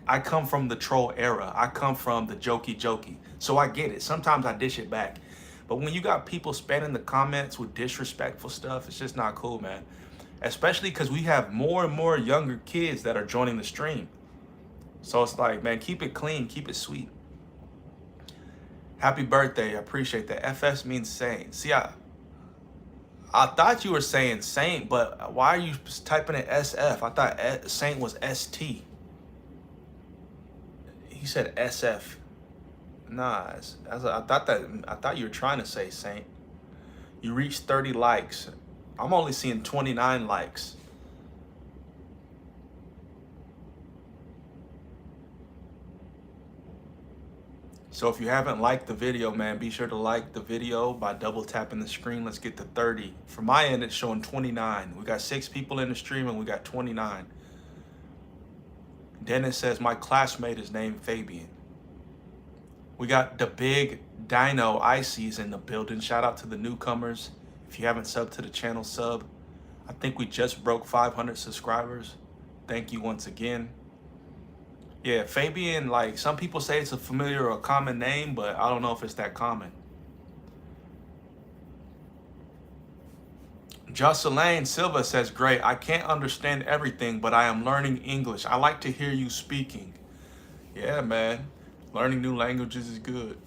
I come from the troll era. I come from the jokey. So I get it. Sometimes I dish it back. But when you got people spamming the comments with disrespectful stuff, it's just not cool, man. Especially because we have more and more younger kids that are joining the stream. So it's like, man, keep it clean, keep it sweet. Happy birthday. I appreciate that. FS means saint. See, I thought you were saying saint, but why are you typing in SF? I thought saint was ST. He said SF. Nah, I thought you were trying to say saint. You reached 30 likes. I'm only seeing 29 likes. So if you haven't liked the video, man, be sure to like the video by double tapping the screen. Let's get to 30. From my end, it's showing 29. We got 6 people in the stream and we got 29. Dennis says, my classmate is named Fabian. We got the big Dino Ices in the building. Shout out to the newcomers. If you haven't subbed to the channel, sub. I think we just broke 500 subscribers. Thank you once again. Yeah, Fabian, like some people say it's a familiar or a common name, but I don't know if it's that common. Jocelyn Silva says, great. I can't understand everything, but I am learning English. I like to hear you speaking. Yeah, man. Learning new languages is good.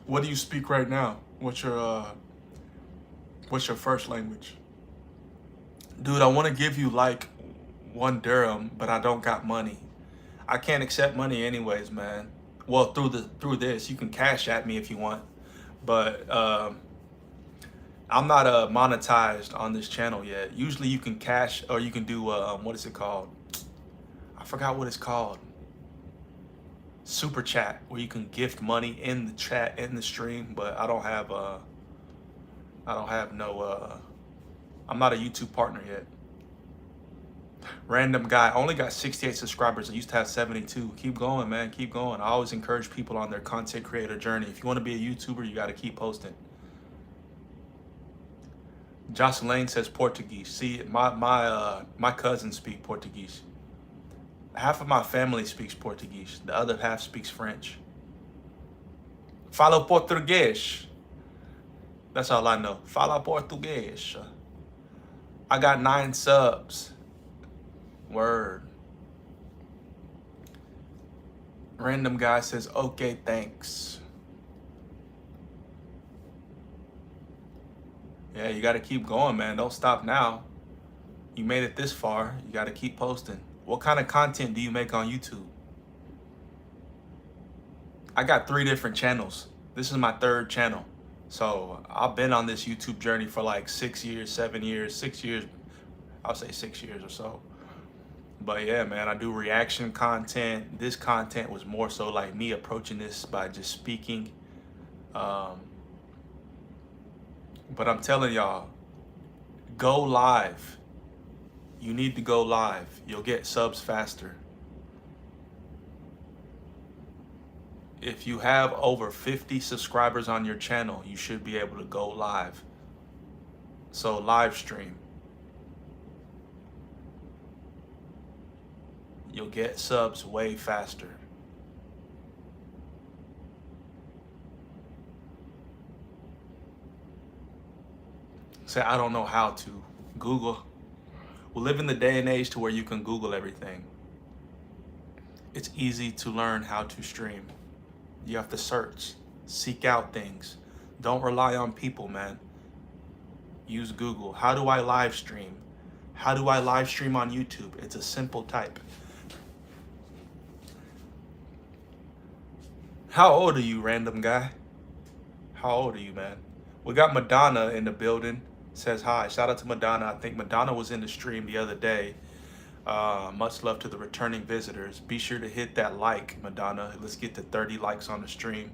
What do you speak right now? What's your first language? Dude, I want to give you like one dirham, but I don't got money. I can't accept money anyways, man. Well, through this, you can cash at me if you want, but I'm not monetized on this channel yet. Usually you can cash, or you can do what is it called? I forgot what it's called. Super chat, where you can gift money in the chat in the stream, but I don't have no I'm not a YouTube partner yet. Random guy only got 68 subscribers. I used to have 72. Keep going, man. Keep going. I always encourage people on their content creator journey. If you want to be a YouTuber, you got to keep posting. Jocelyn says Portuguese. See, my cousins speak Portuguese. Half of my family speaks Portuguese. The other half speaks French. Fala português. That's all I know. Fala português. I got 9 subs. Word. Random guy says, okay, thanks. Yeah, you got to keep going, man. Don't stop now. You made it this far. You got to keep posting. What kind of content do you make on YouTube? I got 3 different channels. This is my 3rd channel. So I've been on this YouTube journey for like 6 years, 7 years, 6 years. I'll say 6 years or so. But yeah, man, I do reaction content. This content was more so like me approaching this by just speaking. But I'm telling y'all, go live. You need to go live. You'll get subs faster. If you have over 50 subscribers on your channel, you should be able to go live. So live stream. You'll get subs way faster. Say, I don't know how to. Google. We live in the day and age to where you can Google everything. It's easy to learn how to stream. You have to search, seek out things. Don't rely on people, man. Use Google. How do I live stream? How do I live stream on YouTube? It's a simple type. How old are you, random guy? How old are you, man? We got Madonna in the building. Says hi. Shout out to Madonna. I think Madonna was in the stream the other day. Much love to the returning visitors. Be sure to hit that like, Madonna. Let's get to 30 likes on the stream.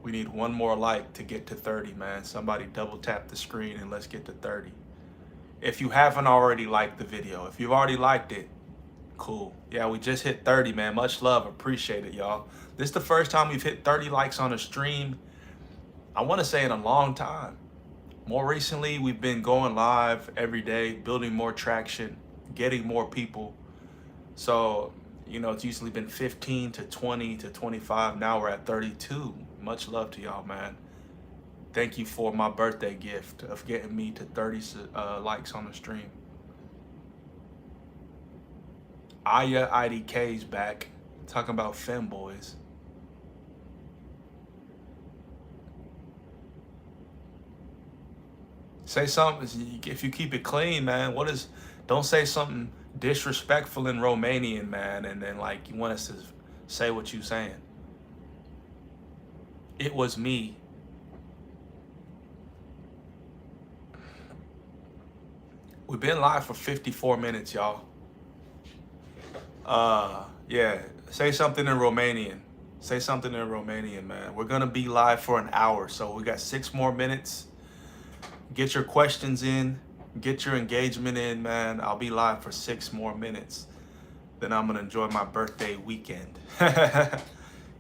We need one more like to get to 30, man. Somebody double tap the screen and let's get to 30. If you haven't already liked the video, if you've already liked it, cool. Yeah, we just hit 30, man. Much love. Appreciate it, y'all. This is the first time we've hit 30 likes on a stream, I want to say, in a long time. More recently, we've been going live every day, building more traction, getting more people. So, you know, it's usually been 15 to 20 to 25. Now we're at 32. Much love to y'all, man. Thank you for my birthday gift of getting me to 30 likes on the stream. Aya IDK's back, talking about femboys. Say something, if you keep it clean, man. Don't say something disrespectful in Romanian, man, and then like you want us to say what you saying. It was me. We've been live for 54 minutes, y'all. Yeah, say something in Romanian. Say something in Romanian, man. We're gonna be live for an hour, so we got 6 more minutes. Get your questions in, get your engagement in, man. I'll be live for 6 more minutes. Then I'm gonna enjoy my birthday weekend.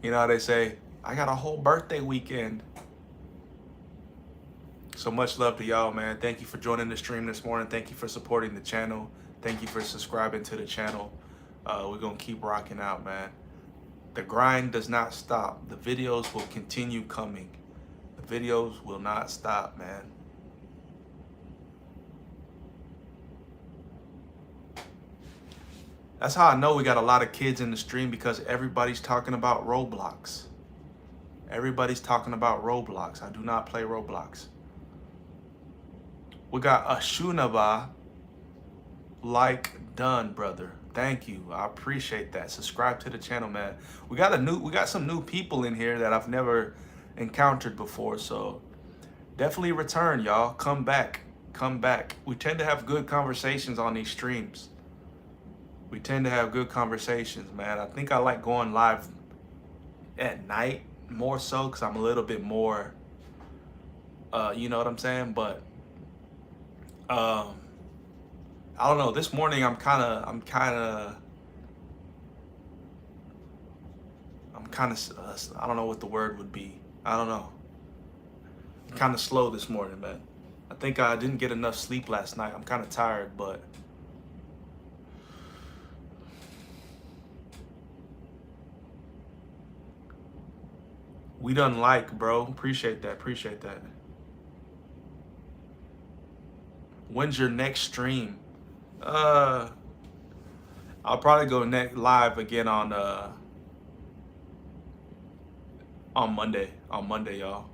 You know how they say, I got a whole birthday weekend. So much love to y'all, man. Thank you for joining the stream this morning. Thank you for supporting the channel. Thank you for subscribing to the channel. We're gonna keep rocking out, man. The grind does not stop. The videos will continue coming. The videos will not stop, man. That's how I know we got a lot of kids in the stream, because everybody's talking about Roblox. Everybody's talking about Roblox. I do not play Roblox. We got Ashunaba. like done, brother. Thank you. I appreciate that. Subscribe to the channel, man. We got some new people in here that I've never encountered before, so definitely return, y'all. Come back. Come back. We tend to have good conversations on these streams. We tend to have good conversations, man. I think I like going live at night more so because I'm a little bit more, you know what I'm saying? But I don't know. This morning I'm kind of, I don't know what the word would be. I don't know. I'm kind of slow this morning, man. I think I didn't get enough sleep last night. I'm kind of tired, but we done like, bro. Appreciate that. Appreciate that. When's your next stream? I'll probably go live again on Monday. On Monday, y'all.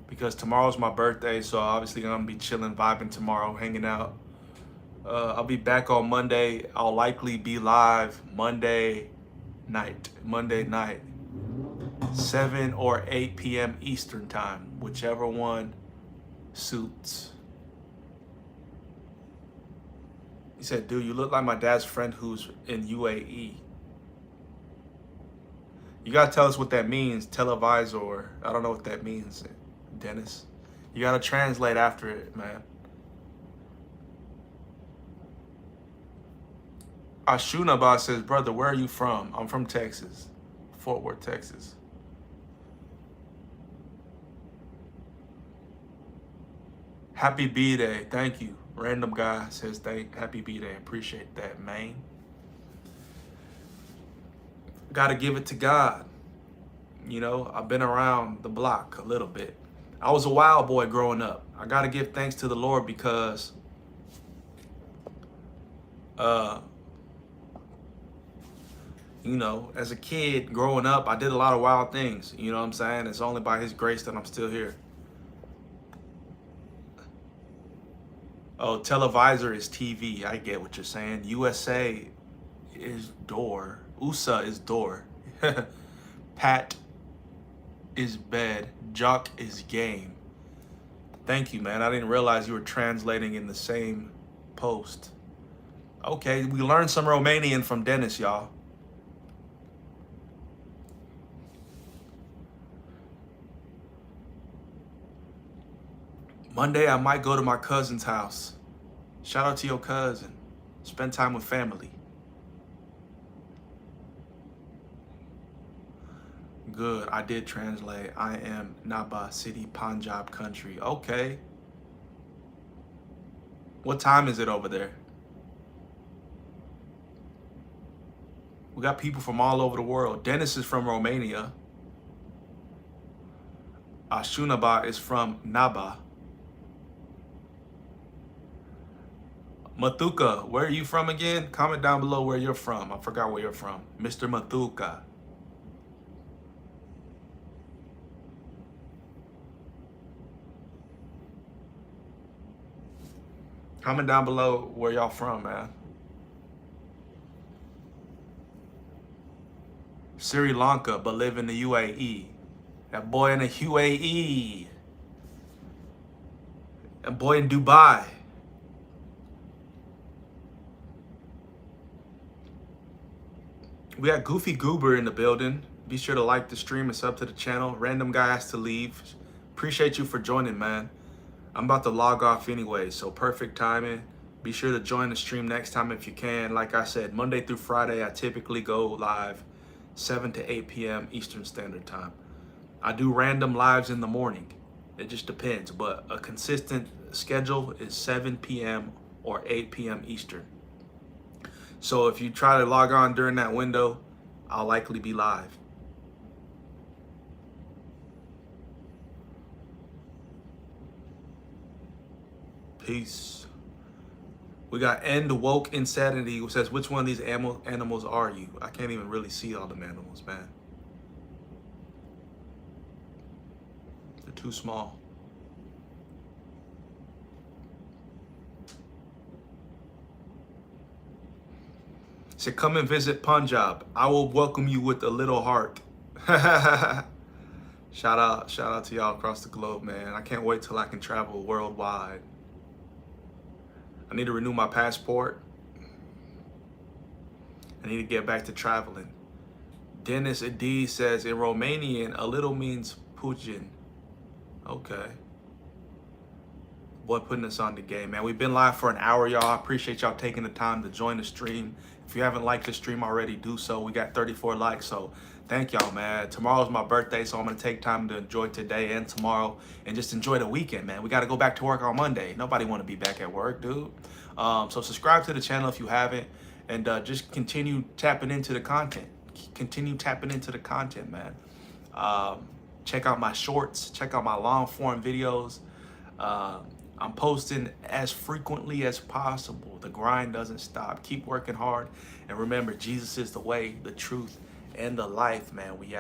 Because tomorrow's my birthday, so obviously I'm gonna be chilling, vibing tomorrow, hanging out. I'll be back on Monday. I'll likely be live Monday night. 7 or 8 p.m. Eastern time, whichever one suits. He said, dude, you look like my dad's friend who's in UAE. You gotta tell us what that means, televisor. I don't know what that means, Dennis. You gotta translate after it, man. Ashunaba says, brother, where are you from? I'm from Texas, Fort Worth, Texas. Happy B-Day, thank you. Random guy says, happy B-Day, appreciate that, man. Gotta give it to God. You know, I've been around the block a little bit. I was a wild boy growing up. I gotta give thanks to the Lord because you know, as a kid growing up, I did a lot of wild things. You know what I'm saying? It's only by his grace that I'm still here. Oh, televisor is TV. I get what you're saying. USA is door. USA is door. Pat is bed. Jock is game. Thank you, man. I didn't realize you were translating in the same post. Okay, we learned some Romanian from Dennis, y'all. Monday, I might go to my cousin's house. Shout out to your cousin. Spend time with family. Good, I did translate. I am Naba City, Punjab country. Okay. What time is it over there? We got people from all over the world. Dennis is from Romania. Ashunaba is from Naba. Mathuka, where are you from again? Comment down below where you're from. I forgot where you're from. Mr. Mathuka. Comment down below where y'all from, man. Sri Lanka, but live in the UAE. That boy in the UAE. That boy in Dubai. We got Goofy Goober in the building. Be sure to like the stream and sub to the channel. Random guy has to leave. Appreciate you for joining, man. I'm about to log off anyway, so perfect timing. Be sure to join the stream next time if you can. Like I said, Monday through Friday, I typically go live 7 to 8 p.m. Eastern Standard Time. I do random lives in the morning. It just depends, but a consistent schedule is 7 p.m. or 8 p.m. Eastern. So if you try to log on during that window, I'll likely be live. Peace. We got End Woke Insanity who says, which one of these animals are you? I can't even really see all them animals, man. They're too small. Said, come and visit Punjab. I will welcome you with a little heart. Shout out to y'all across the globe, man. I can't wait till I can travel worldwide. I need to renew my passport. I need to get back to traveling. Dennis Adi says, in Romanian, a little means Putin. Okay. Boy, putting us on the game, man. We've been live for an hour, y'all. I appreciate y'all taking the time to join the stream. If you haven't liked the stream already, do so. We got 34 likes, so thank y'all, man. Tomorrow's my birthday, so I'm going to take time to enjoy today and tomorrow and just enjoy the weekend, man. We got to go back to work on Monday. Nobody want to be back at work, dude. So subscribe to the channel if you haven't, and just continue tapping into the content. Continue tapping into the content, man. Check out my shorts. Check out my long-form videos. I'm posting as frequently as possible. The grind doesn't stop. Keep working hard. And remember, Jesus is the way, the truth, and the life, man. We